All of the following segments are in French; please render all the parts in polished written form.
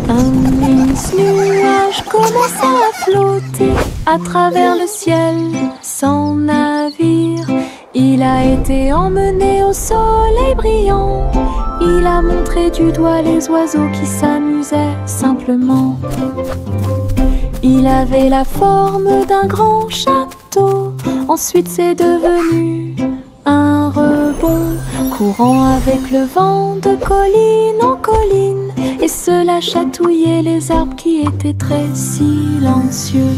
Un mince nuage commença à flotter à travers le ciel sans navire. Il a été emmené au soleil brillant. Il a montré du doigt les oiseaux qui s'amusaient simplement. Il avait la forme d'un grand château. Ensuite c'est devenu un rebond, courant avec le vent de colline en colline. Et cela chatouillait les arbres qui étaient très silencieux.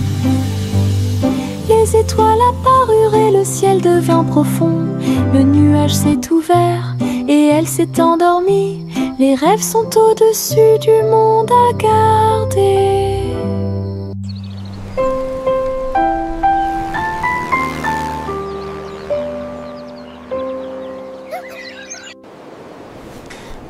Les étoiles apparurent et le ciel devint profond. Le nuage s'est ouvert et elle s'est endormie. Les rêves sont au-dessus du monde à garder.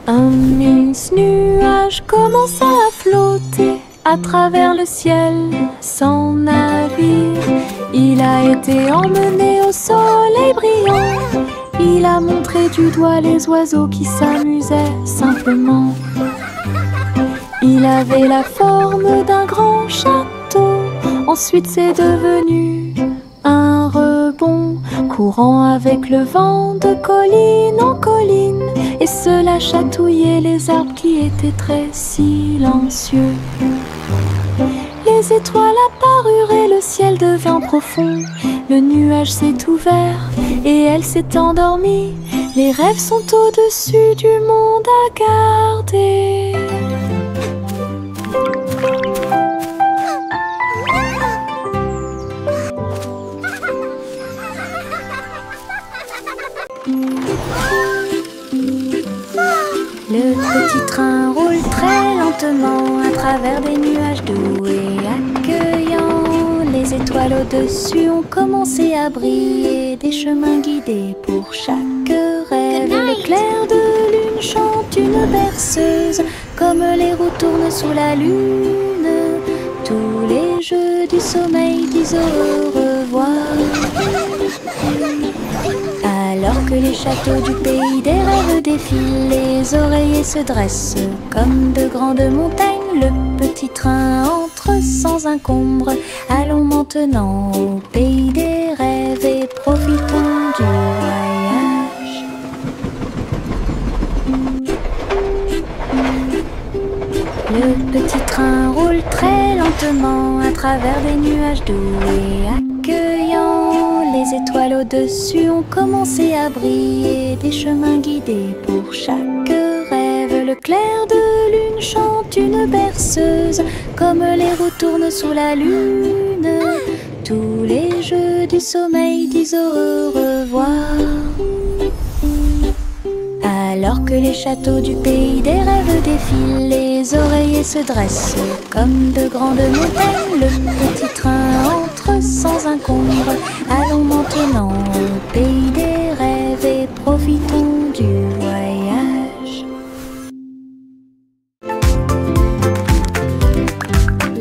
Un mince nuage commença à flotter à travers le ciel sans navire. Il a été emmené au soleil brillant. Il a montré du doigt les oiseaux qui s'amusaient simplement. Il avait la forme d'un grand château. Ensuite c'est devenu un rebond, courant avec le vent de colline en colline. Et cela chatouillait les arbres qui étaient très silencieux. Les étoiles apparurent et le ciel devint profond. Le nuage s'est ouvert et elle s'est endormie. Les rêves sont au-dessus du monde à garder. Le petit train roule très lentement à travers des nuages doux et accueillants. Les étoiles au-dessus ont commencé à briller, des chemins guidés pour chaque rêve. L'éclair de lune chante une berceuse, comme les roues tournent sous la lune. Tous les jeux du sommeil disent au revoir. Alors que les châteaux du pays des rêves défilent, les oreillers se dressent comme de grandes montagnes. Le petit train entre sans encombre. Allons maintenant au pays des rêves et profitons du voyage. Le petit train roule très lentement à travers des nuages doux et accueillants. Les étoiles au-dessus ont commencé à briller, des chemins guidés pour chaque rêve. Le clair de lune chante une berceuse, comme les roues tournent sous la lune. Tous les jeux du sommeil disent au revoir. Alors que les châteaux du pays des rêves défilent, les oreillers se dressent comme de grandes montagnes. Le petit train entre sans encombre. Allons maintenant au pays des rêves et profitons du voyage.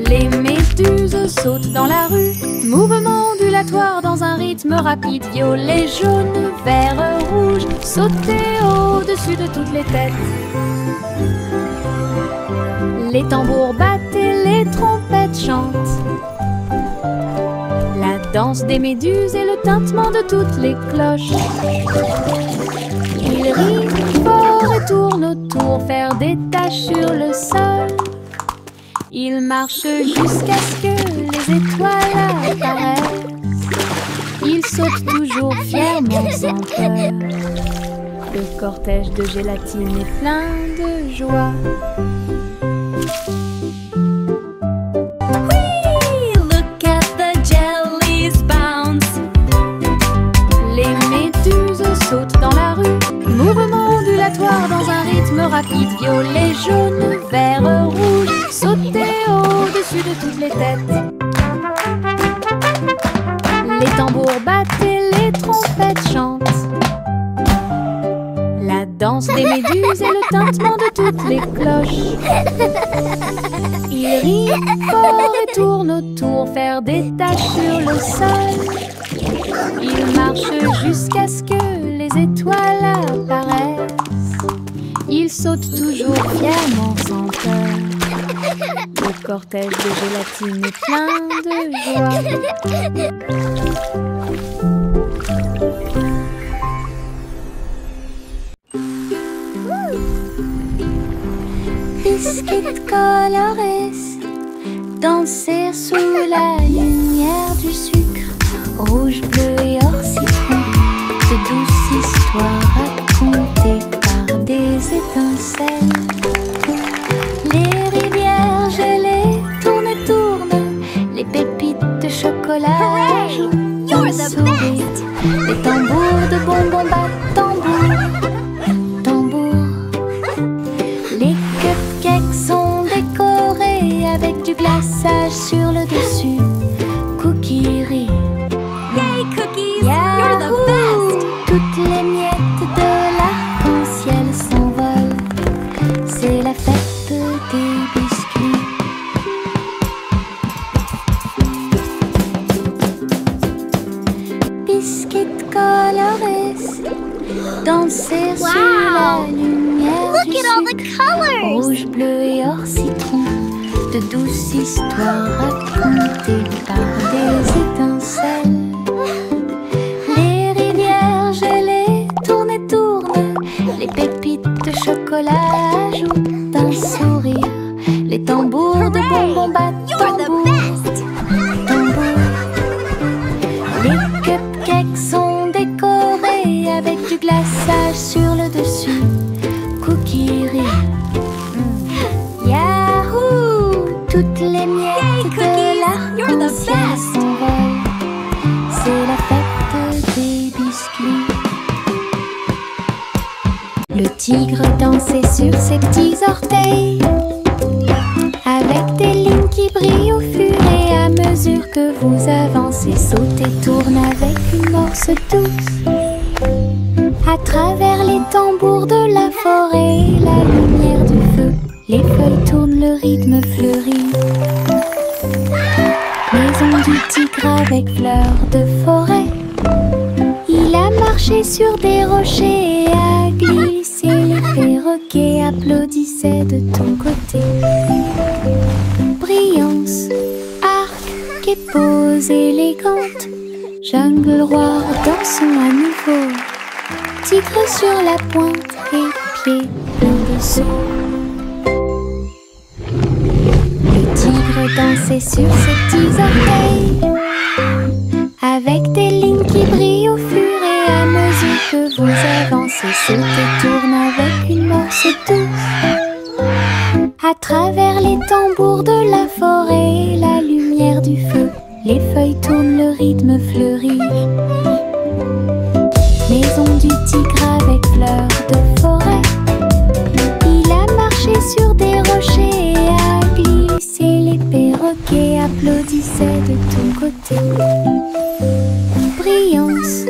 Les méduses sautent dans la rue, mouvement ondulatoire dans un rythme rapide. Violet, jaune, vert, rouge, sauter au-dessus de toutes les têtes. Les tambours battent et les trompettes chantent. La danse des méduses et le tintement de toutes les cloches. Ils rient fort et tournent autour, faire des taches sur le sol. Ils marchent jusqu'à ce que les étoiles apparaissent. Ils sautent toujours fièrement sans peur. Le cortège de gélatine est plein de joie. Oui, look at the jellies bounce. Les méduses sautent dans la rue, mouvement ondulatoire dans un rythme rapide. Violet, jaune, vert, rouge, sauter au-dessus de toutes les têtes. Les tambours battent et les trompettes chantent. La danse des méduses et le tintement de toutes les cloches. Ils rient fort et tournent autour, faire des taches sur le sol. Ils marchent jusqu'à ce que les étoiles apparaissent. Ils sautent toujours fièrement sans peur. cortège de gélatine est plein de joie. Biscuits colorés, danser sous la lumière du sucre, rouge, bleu et or citron, de douces histoires racontées par des étincelles. Les rivières gelées tournent et tournent, les pépites de chocolat jouent d'un sourire. Les tambours de bonbons battent tambour, tambour. Les cupcakes sont décorés avec du glaçage sur le dessus. Cookie. Yay, cookies! You're the best! Toutes les miettes de l'arc-en-ciel s'envolent. C'est la fête des biscuits. Biscuits colorés, danser sous la lumière Look du at all the sucre. colors! Rouge, bleu et or citron, de douces histoires racontées par des étincelles. Les rivières gelées tournent et tournent, les pépites de chocolat jouent d'un sourire. Les tambours de bonbons battent You're the tambour, best! tambour. Les cupcakes sont décorés avec du glaçage sur le dessus. Cookie rire. Yahoo! Toutes les miettes Yay, de cookies! You're the l'arc-en-ciel best! s'envolent. C'est la fête des biscuits. Le tigre dansait sur ses petits orteils, avec des lignes qui brillent au fur et à mesure que vous avancez. Saute et tourne avec une morse douce. À travers les tambours de la forêt, la lumière du feu, les feuilles tournent, le rythme fleurit. Maison du tigre avec fleurs de forêt. Il a marché sur des rochers et a glissé. Les perroquets applaudissaient de ton côté. Brillance, arc et pose élégante. Jungle roi, dansons à nouveau. Tigre sur la pointe et pieds pleins de saut. Le tigre dansait sur ses petits orteils, avec des lignes qui brillent au fur et à mesure que vous avancez. Saute et tourne avec une morse douce. À travers les tambours de la forêt, la lumière du feu, les feuilles tournent, le rythme fleurit. Maison du tigre avec fleurs de forêt. Il a marché sur des rochers et a glissé. Les perroquets applaudissaient de ton côté. Brillance,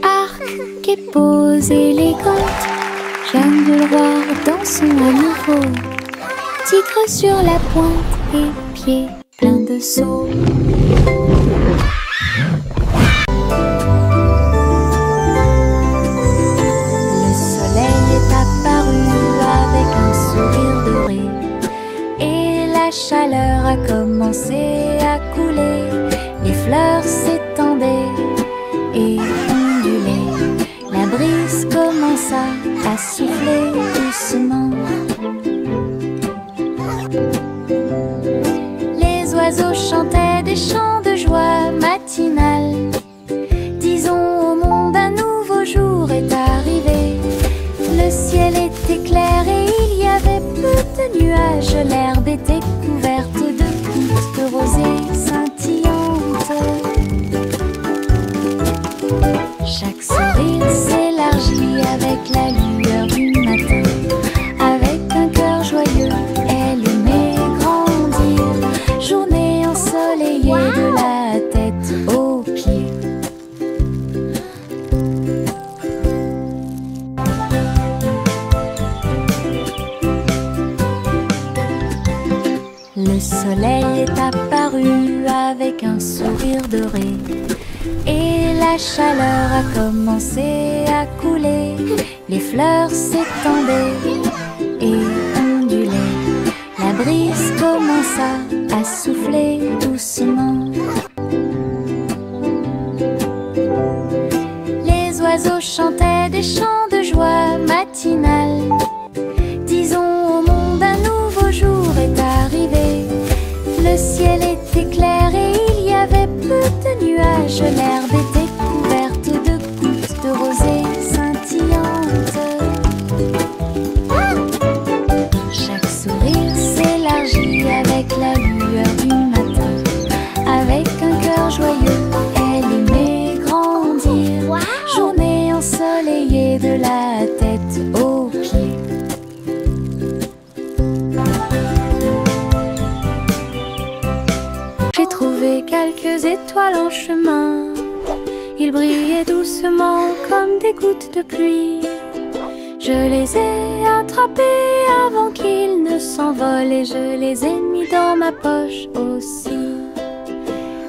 arc et pose élégante. Jungle roi, dansons à nouveau. Tigre sur la pointe et pieds pleins de sauts. La chaleur a commencé à couler, les fleurs s'étendaient et ondulaient. La brise commença à souffler doucement. Les oiseaux chantaient des chants de joie matinale. Disons au monde un nouveau jour est arrivé. Le ciel était clair et il y avait peu de nuages. L'herbe était couverte de gouttes de rosée scintillantes. Chaque sourire s'élargit avec la lueur du matin. Avec un cœur joyeux, elle aimait grandir. Journée ensoleillée de la tête aux pieds. Le soleil est apparu avec un sourire doré et la chaleur a commencé à couler. Les fleurs s'étendaient et ondulaient. La brise commença des chants de joie matinale. Disons au monde un nouveau jour est arrivé. Le ciel était clair et il y avait peu de nuages. L'herbe était couverte de gouttes de rosée scintillantes. Chaque sourire s'élargit avec la lueur du matin. Avec un cœur joyeux, elle aimait grandir. Journée ensoleillée de la tête aux pieds. J'ai trouvé quelques étoiles en chemin. Ils brillaient doucement comme des gouttes de pluie. Je les ai attrapés avant qu'ils ne s'envolent et je les ai mis dans ma poche aussi.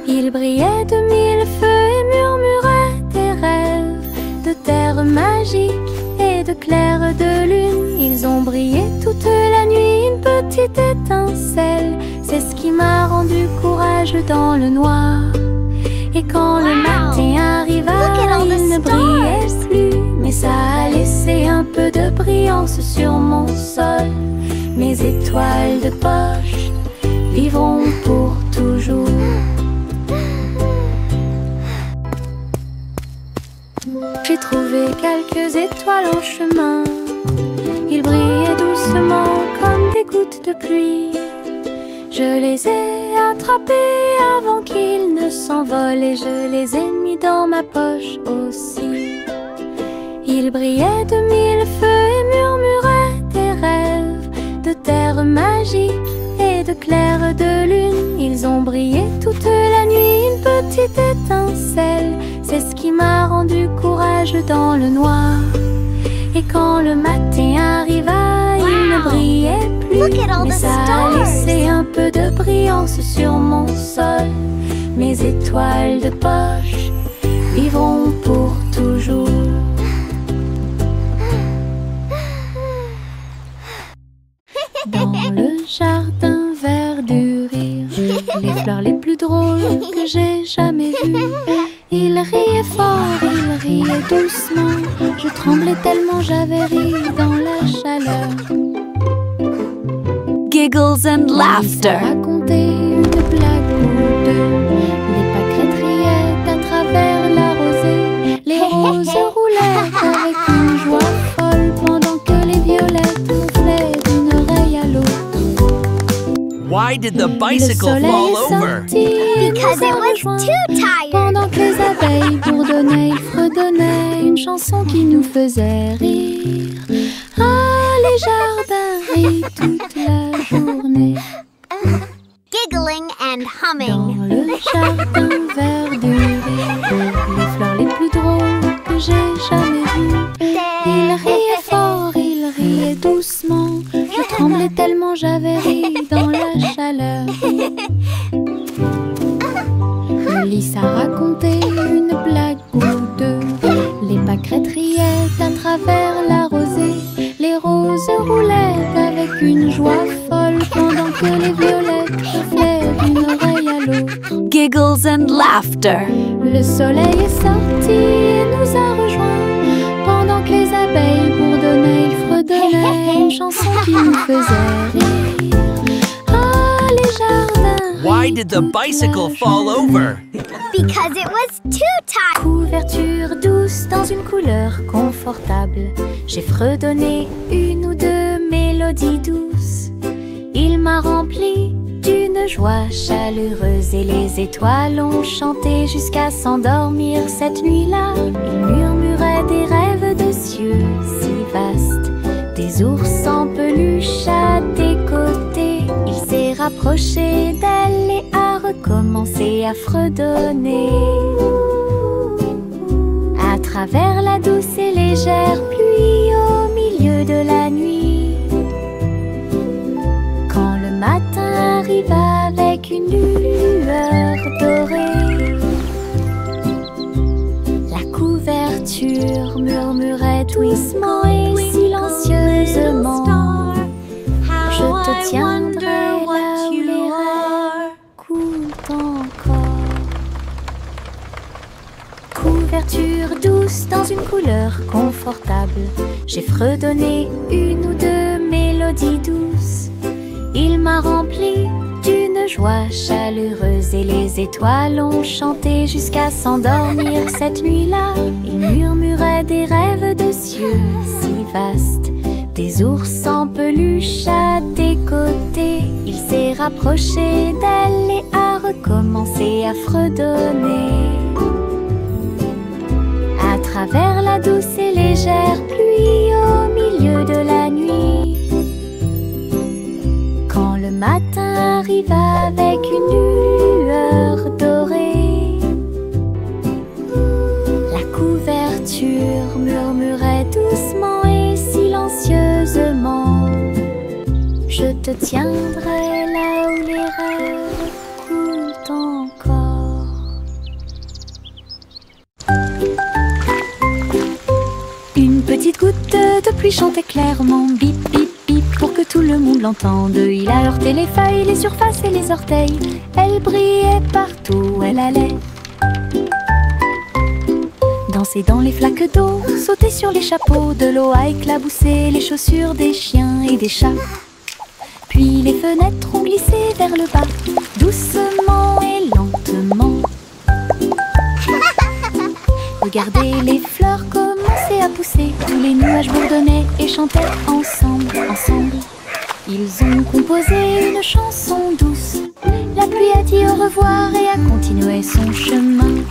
Ils brillaient de mille feux et murmuraient des rêves de terre magique et de clair de lune. Ils ont brillé toute la nuit, une petite étincelle. C'est ce qui m'a rendu courageux dans le noir. Et quand le matin arriva, il ne brillait plus, mais ça a laissé un peu de brillance sur mon sol. Mes étoiles de poche vivront pour toujours. J'ai trouvé quelques étoiles en chemin. Ils brillaient doucement comme des gouttes de pluie. Je les ai attrapés avant qu'ils ne s'envolent et je les ai mis dans ma poche aussi. Ils brillaient de mille feux et murmuraient des rêves de terre magique et de clair de lune. Ils ont brillé toute la nuit, une petite étincelle. C'est ce qui m'a rendu courageux dans le noir. Et quand le matin arriva, il ne brillait plus, mais ça a laissé un peu de brillance sur mon sol. Mes étoiles de poche vivront pour toujours. Dans le jardin verdurire les fleurs les plus drôles que j'ai jamais vues. Il riait fort, il riait doucement. Je tremblais tellement j'avais ri dans la chaleur. Giggles and laughter. Raconter une blague ou deux. Les pâquerettes riaient à travers la rosée. Les roses roulaient avec une joie folle pendant que les violettes gonflaient d'une oreille à l'autre. Why did the bicycle fall over? Because it was too tired. Pendant que les abeilles bourdonnaient, ils fredonnaient une chanson qui nous faisait rire. Ah, les jardins rient toute la journée. Giggling and Dans humming. le jardin verduré, les fleurs les plus drôles que j'ai jamais vues. Il riait fort, il riait doucement. Je tremblais tellement j'avais ri dans la chaleur. Lisa racontait une blague ou deux. Les pâquerettes riaient à travers la rosée. Les roses roulaient avec une joie folle pendant que les violettes gonflaient d'une oreille à l'autre. Giggles and laughter. Le soleil est sorti et nous a rejoints. Pendant que les abeilles bourdonnaient, ils fredonnaient une chanson qui nous faisait rire. Ah, les jardins. Why did the bicycle fall over? Because it was too tired. Couverture douce dans une couleur confortable. J'ai fredonné une ou deux mélodies douces. Il m'a rempli d'une joie chaleureuse et les étoiles ont chanté jusqu'à s'endormir cette nuit-là. Ils murmuraient des rêves de cieux si vastes, des ours en peluche à tes côtés. Il s'est rapproché d'elle et a recommencé à fredonner. À travers la douce et légère pluie au milieu de la nuit. Quand le matin arriva avec une lueur dorée, la couverture murmurait doucement et silencieusement. Je te tiendrai là où les rêves coulent encore. couverture douce dans une couleur confortable. J'ai fredonné une ou deux mélodies douces. Il m'a rempli d'une joie chaleureuse et les étoiles ont chanté jusqu'à s'endormir cette nuit-là. Il murmurait des rêves de cieux si vastes, des ours en peluche à des côtés. Il s'est rapproché d'elle et a recommencé à fredonner. À travers la douce et légère pluie au milieu de la nuit, quand le matin arriva avec une lueur dorée, la couverture murmurait doucement et silencieusement: je te tiendrai là où les rêves coulent encore. Une petite goutte de pluie chantait clairement: bip bip bip, pour que tout le monde l'entende. Il a heurté les feuilles, les surfaces et les orteils. Elle brillait partout où elle allait. Danser dans les flaques d'eau, sauter sur les chapeaux, de l'eau a éclaboussé les chaussures des chiens et des chats. Puis les fenêtres ont glissé vers le bas, doucement et lentement. Regardez les fleurs commencer à pousser, tous les nuages bourdonnaient et chantaient ensemble, ensemble. Ils ont composé une chanson douce. La pluie a dit au revoir et a continué son chemin.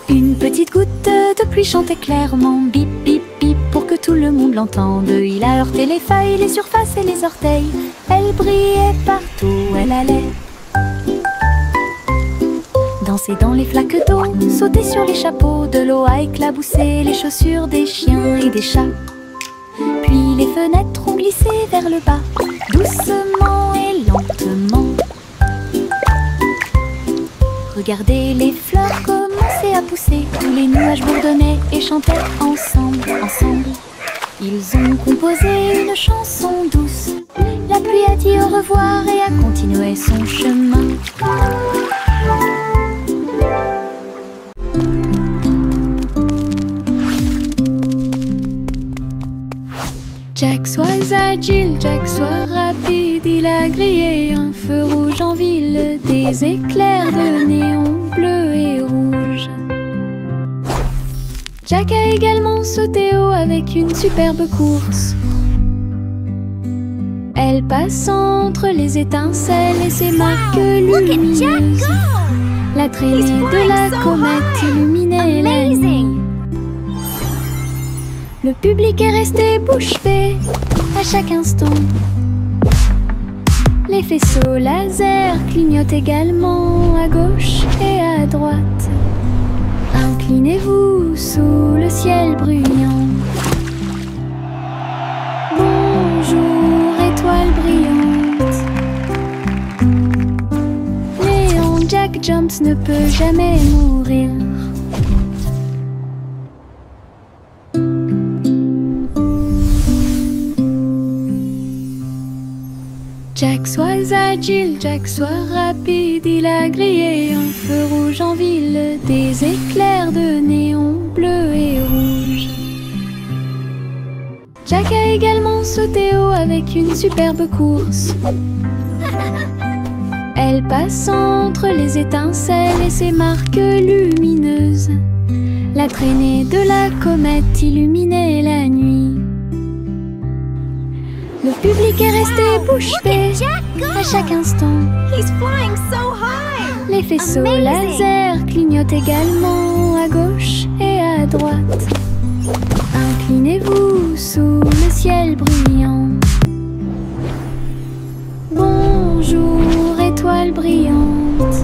Une petite goutte de pluie chantait clairement: bip bip bip, pour que tout le monde l'entende. Il a heurté les feuilles, les surfaces et les orteils. Elle brillait partout où elle allait. Danser dans les flaques d'eau, sauter sur les chapeaux, de l'eau a éclaboussé les chaussures des chiens et des chats. Puis les fenêtres ont glissé vers le bas, doucement et lentement. Regardez les fleurs commencer à pousser, tous les nuages bourdonnaient et chantaient ensemble, ensemble. Ils ont composé une chanson douce. La pluie a dit au revoir et a continué son chemin. Jack, sois agile, Jack, sois rapide. Il a grillé un feu rouge en ville, des éclairs de néon bleu et rouge. Jack a également sauté haut avec une superbe course. Elle passe entre les étincelles et ses marques lumineuses. La traînée de la comète illuminait la nuit. Le public est resté bouche bée à chaque instant. Les faisceaux laser clignotent également à gauche et à droite. Inclinez-vous sous le ciel bruyant. Bonjour, étoile brillante. Léon Jack Jones ne peut jamais mourir. Jack, sois agile, Jack, sois rapide. Il a grillé un feu rouge en ville, des éclairs de néon bleu et rouge. Jack a également sauté haut avec une superbe course. Elle passe entre les étincelles et ses marques lumineuses. La traînée de la comète illuminait la nuit. Le public est resté bouche bée à chaque instant. Les faisceaux laser clignotent également à gauche et à droite. Inclinez-vous sous le ciel bruyant. Bonjour, étoile brillante.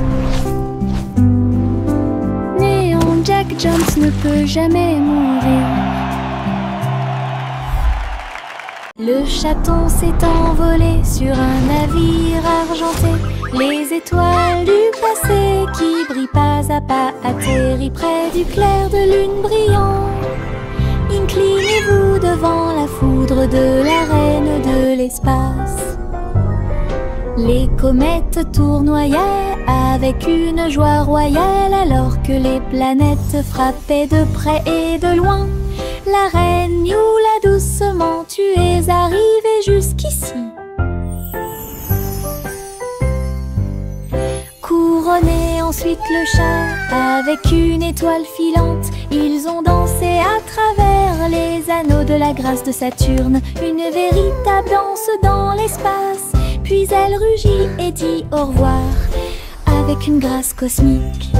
Léon Jack Jones ne peut jamais mourir. Le chaton s'est envolé sur un navire argenté. Les étoiles du passé qui brillent pas à pas atterrissent près du clair de lune brillant. Inclinez-vous devant la foudre de la reine de l'espace. Les comètes tournoyaient avec une joie royale alors que les planètes frappaient de près et de loin. La reine Youla, doucement, tu es arrivée jusqu'ici. Couronné ensuite le chat avec une étoile filante. Ils ont dansé à travers les anneaux de la grâce de Saturne. Une véritable danse dans l'espace. Puis elle rugit et dit au revoir avec une grâce cosmique.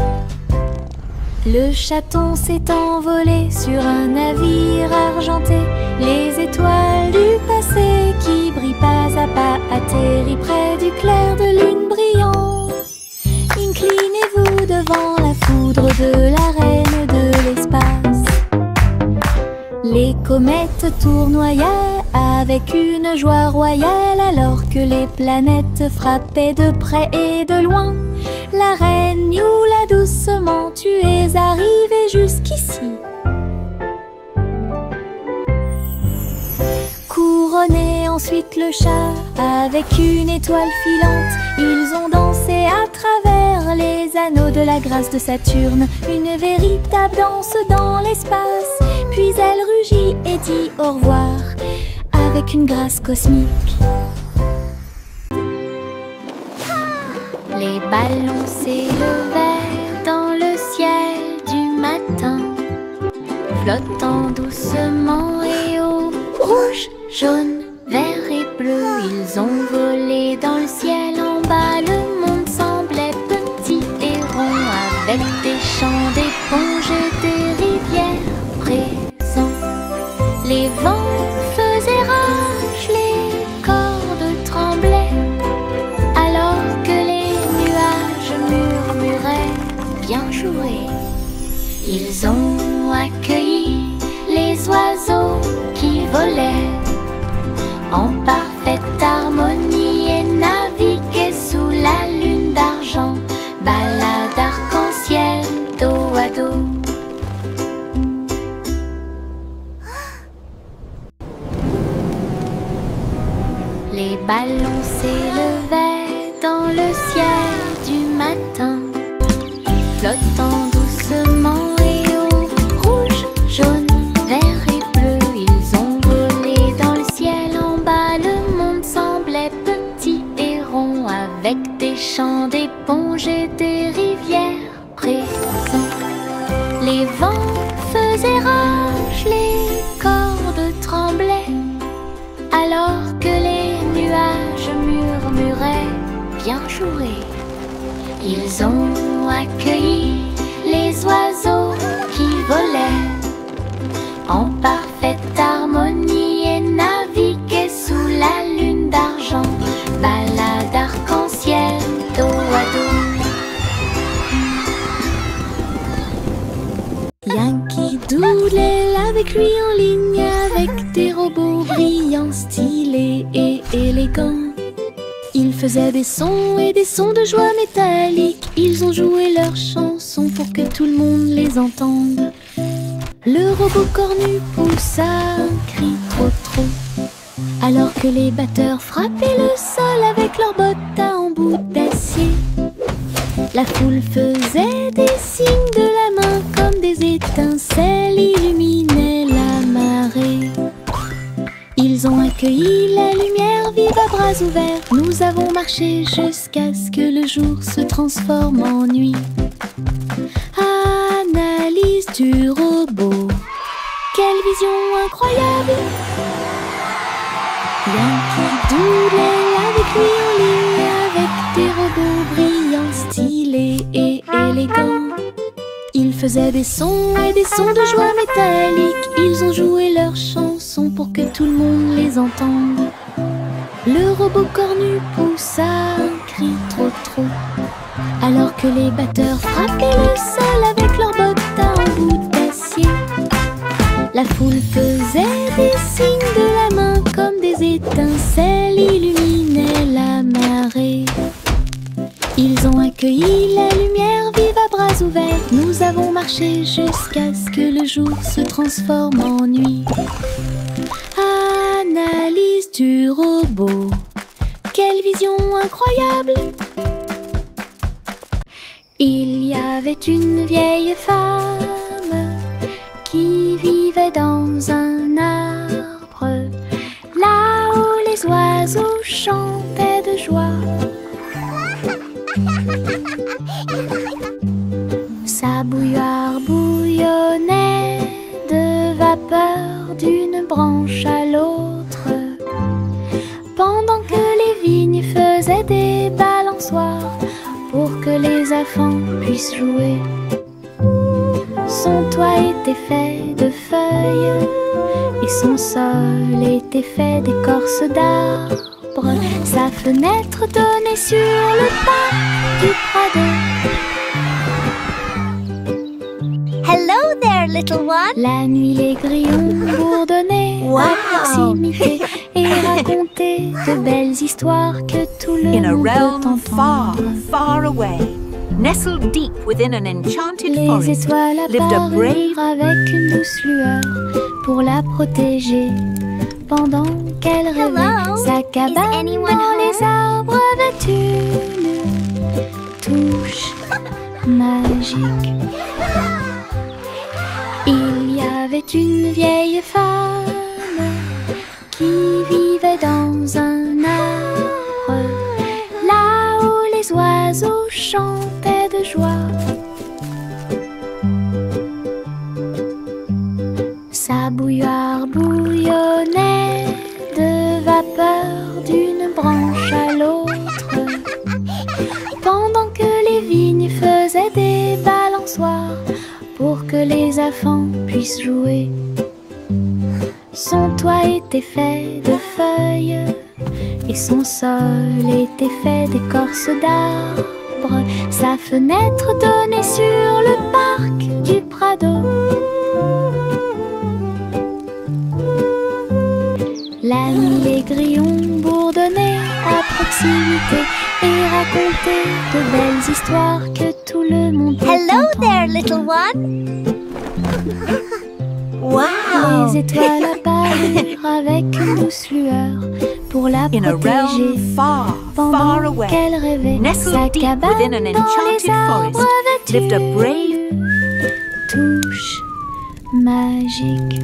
Le chaton s'est envolé sur un navire argenté. Les étoiles du passé qui brillent pas à pas atterrissent près du clair de lune brillant. Inclinez-vous devant la foudre de la reine de l'espace. Les comètes tournoyaient avec une joie royale alors que les planètes frappaient de près et de loin. La reine Youla, doucement, tu es arrivée jusqu'ici. Couronné ensuite le chat avec une étoile filante. Ils ont dansé à travers les anneaux de la grâce de Saturne. Une véritable danse dans l'espace. Puis elle rugit et dit au revoir avec une grâce cosmique. Les ballons s'élevaient dans le ciel du matin, flottant doucement et haut. Rouge, jaune, vert et bleu, ils ont volé dans le ciel. En bas, le monde semblait petit et rond, avec des champs d'éponges et des rivières présents. Les vents faisaient rage, les cordes tremblaient, alors que les nuages murmuraient bien joué. Ils ont accueilli les oiseaux qui volaient en parfaite harmonie et naviguaient sous la lune d'argent. Balade arc-en-ciel dos à dos. Les ballons s'élevaient dans le ciel du matin, flottant doucement et haut. Rouge, jaune, vert et bleu, ils ont volé dans le ciel. En bas, le monde semblait petit et rond, avec des champs d'éponges et des rivières présents. Les vents faisaient rage, les cordes tremblaient, alors que les nuages murmuraient bien joué. Ils ont accueilli les oiseaux qui volaient en parfaite harmonie et naviguaient sous la lune d'argent. Balade arc-en-ciel dos à dos. Yankee Doodle avec lui en ligne, avec des robots brillants, stylés et élégants. Ils faisaient des sons et des sons de joie métallique. Ils ont joué leurs chansons pour que tout le monde les entende. Le robot cornu poussa un cri trop, alors que les batteurs frappaient le sol avec leurs bottes à embout d'acier. La foule faisait des signes de la main comme des étincelles illuminaient la marée. Ils ont accueilli la lumière vive à bras ouverts. Nous avons marché jusqu'à ce que le jour se transforme en nuit. Analyse du robot, quelle vision incroyable! Yankee Doodle avec lui en ligne, avec des robots brillants, stylés et élégants. Ils faisaient des sons et des sons de joie métallique. Ils ont joué leurs chansons pour que tout le monde les entende. Le robot cornu poussa un cri trop, alors que les batteurs frappaient le sol avec leurs bottes à embout d'acier. La foule faisait des signes de la main comme des étincelles illuminaient la marée. Ils ont accueilli la lumière vive à bras ouverts. Nous avons marché jusqu'à ce que le jour se transforme en nuit. Analyse du robot, quelle vision incroyable! Il y avait une vieille femme qui vivait dans un arbre, là où les oiseaux chantaient de joie. Sa bouilloire bouillonnait de vapeur d'une branche à l'autre, pendant que les vignes faisaient des balançoires pour que les enfants puissent jouer. Son toit était fait de feuilles et son sol était fait d'écorce d'arbre. Sa fenêtre donnait sur le parc du Prado. Hello there, little one. La nuit, les grillons bourdonnaient à proximité et racontaient de belles histoires que tout le In a monde realm peut far, entendre. far away, nestled deep within an enchanted Les forest, étoiles lived a brave apparurent avec une douce lueur pour la protéger pendant qu'elle rêvait. Hello, Sa cabane is anyone dans les arbres avait une touche magique. Il y avait une vieille femme qui vivait dans un arbre, là où les oiseaux chantaient de joie. Sa bouilloire bouillonnait de vapeur d'une branche à l'autre, pendant que les vignes faisaient des balançoires pour que les enfants puissent jouer. Son toit était fait de feuilles et son sol était fait d'écorce d'arbre. Sa fenêtre donnait sur le parc du Prado. La nuit, les grillons bourdonnaient à proximité et racontaient de belles histoires que tout le monde peut Hello entendre. there, little one. wow! Les étoiles apparurent avec une douce lueur pour la In a protéger realm far, far pendant away, qu'elle rêvait. nestled Sa deep cabane within an dans enchanted les arbres forest, avait lived a une brave touche magique.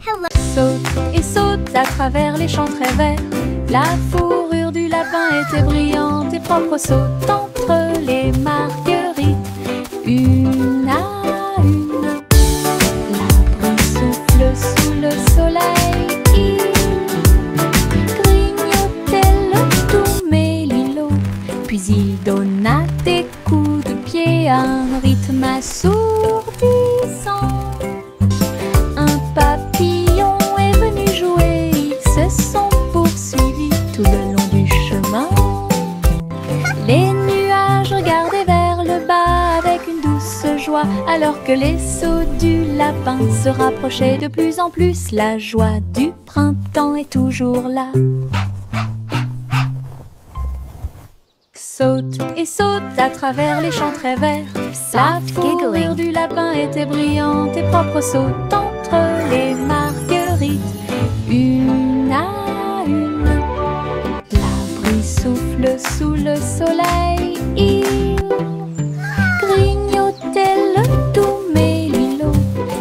Hello. Saute et saute à travers les champs très verts. La fourrure du lapin était brillante et propre. Saute entre les marguerites, une à une. La brise souffle sous le soleil. Il grignotait le doux mélilo, puis il donna des coups de pied à un rythme assourdissant. Un papillon est venu jouer, ils se sont poursuivis tout le long du chemin. Les nuages regardaient vers le bas avec une douce joie, alors que les sauts du lapin se rapprochaient de plus en plus. La joie du printemps est toujours là. Saute et saute à travers les champs très verts. La fourrure du lapin était brillante et propre. Saute entre les marguerites, une à une. La brise souffle sous le soleil. Il grignotait le doux mélilo,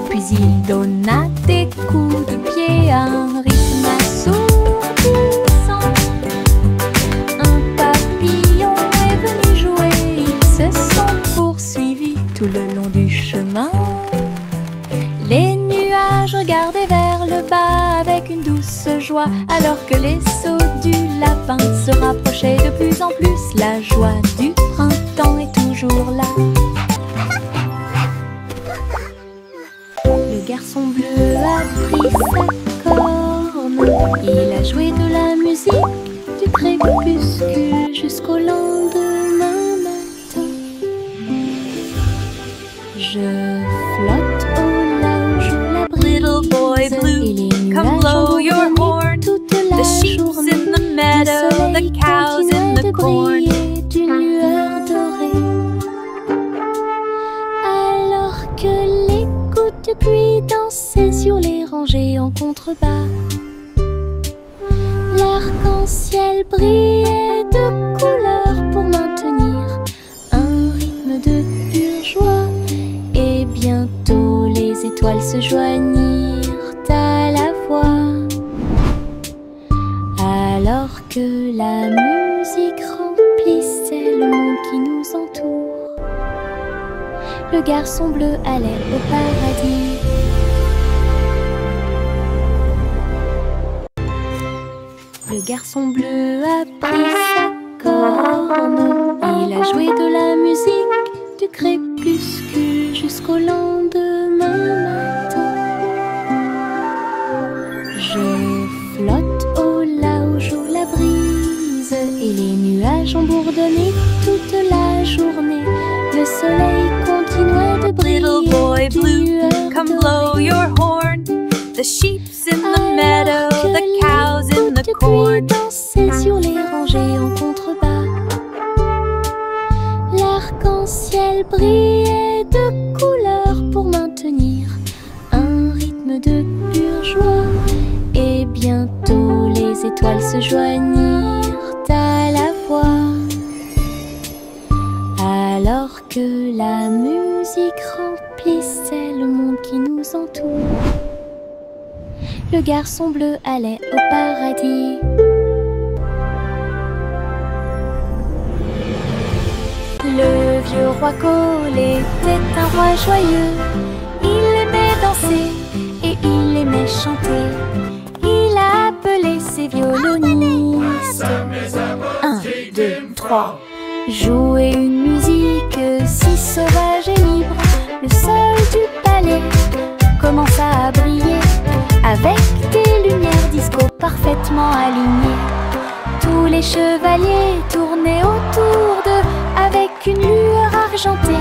puis il donna des coups de pied à un rythme assourdissant. Un papillon est venu jouer, ils se sont poursuivis tout le long du chemin. Les nuages regardaient vers le bas avec une douce joie, alors que les sauts du lapin se rapprochaient de plus en plus. La joie du printemps est toujours là. Le garçon bleu a pris sa corne, il a joué de la musique du crépuscule jusqu'au lendemain matin. Je flotte au large où la brise, little boy blue. et les Come nuages blow ont your brûlé horn. toute la The sheep's journée. in the meadow, Le soleil the cows in continue the de corn. briller d'une lueur dorée, alors que les gouttes de pluie dansaient sur les rangées en contrebas. L'arc-en-ciel brillait de couleurs pour maintenir un rythme de pure joie. Et bientôt les étoiles se joignirent à la voix. Alors que la musique remplissait le monde qui nous entoure, le garçon bleu allait au paradis. Le garçon bleu a pris sa corne. Il a joué de la musique du crépuscule jusqu'au lendemain matin. Je flotte au là où joue la brise et les nuages ont bourdonné toute la journée. Le soleil continuait de briller. Little boy blue, come blow your horn. The sheep's in the meadow, the cows in the corn. Dansaient sur les rangées en contrebas. L'arc-en-ciel brillait de couleurs pour maintenir un rythme de pure joie. Et bientôt les étoiles se joignirent à la voix. Alors que la musique remplissait le monde qui nous entoure, le garçon bleu allait au paradis. Le vieux roi Cole était un roi joyeux. Il aimait danser et il aimait chanter. Il a appelé ses violonistes. 1, 2, 3. Jouer une musique si sauvage et libre. Le sol du palais commença à briller avec des lumières disco parfaitement alignées. Tous les chevaliers tournaient autour d'eux avec une lueur argentée.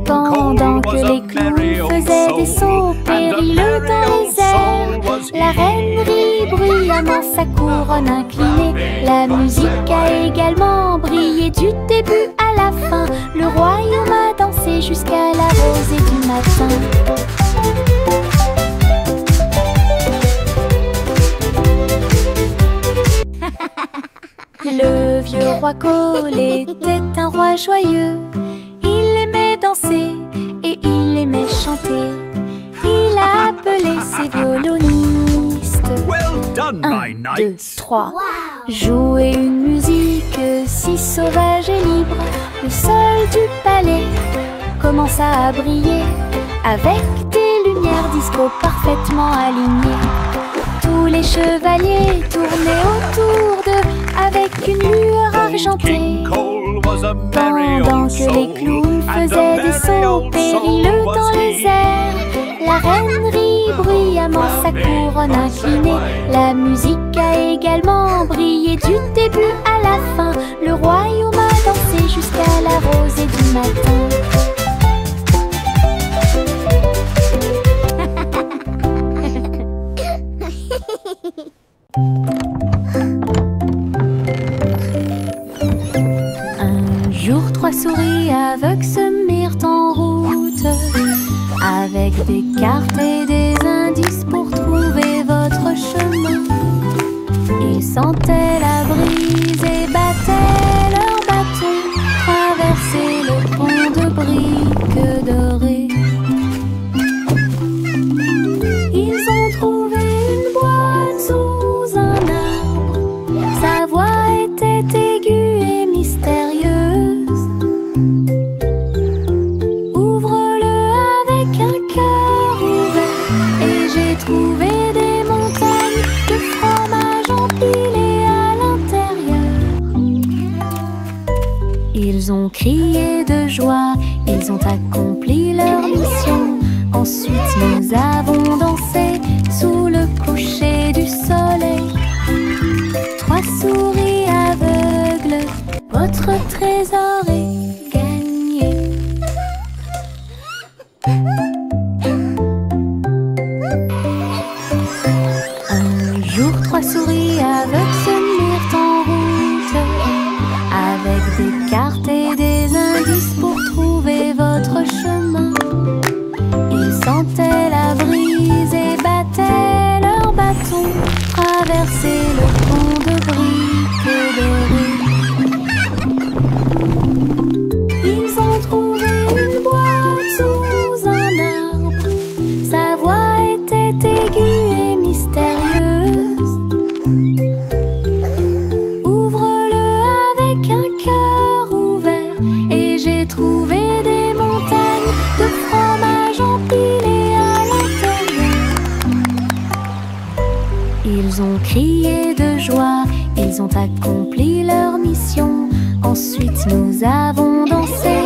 Pendant que les clowns faisaient des sauts périlleux dans les airs, la reine rit bruyamment sa couronne inclinée. La musique a également brillé du début à la fin. Le royaume a dansé jusqu'à la rosée du matin. Le vieux roi Cole était un roi joyeux. Il aimait danser et il aimait chanter. Il a appelé ses violonistes. Well done, 1, my 2, knights. 3. Jouer une musique si sauvage et libre. Le sol du palais commença à briller avec des lumières disco parfaitement alignées. Tous les chevaliers tournaient autour d'eux avec une lueur argentée. Pendant que les clowns faisaient des sauts périlleux dans les airs, la reine rit bruyamment sa couronne inclinée. La musique a également brillé du début à la fin. Le royaume a dansé jusqu'à la rosée du matin. Un jour, 3 souris aveugles se mirent en route avec des cartes et des indices pour trouver votre chemin. Ils sentaient la brise et battaient leur bâton, traversaient le pont de briques dorées. Ils ont trouvé une boîte sous un arbre. Sa voix était aiguë et mystérieuse. Ouvre-le avec un cœur ouvert et j'ai trouvé des montagnes de fromage empilées à l'intérieur. Ils ont crié de joie, ils ont accompli leur mission. Ensuite nous avons dansé sous le coucher du soleil. 3 souris aveugles, votre trésor est gagné. Un jour, 3 souris aveugles se mirent en route avec des cartes et des indices pour trouver votre chemin. Ils sentaient la brise et battaient leur bâton, traversaient ont accompli leur mission. Ensuite nous avons dansé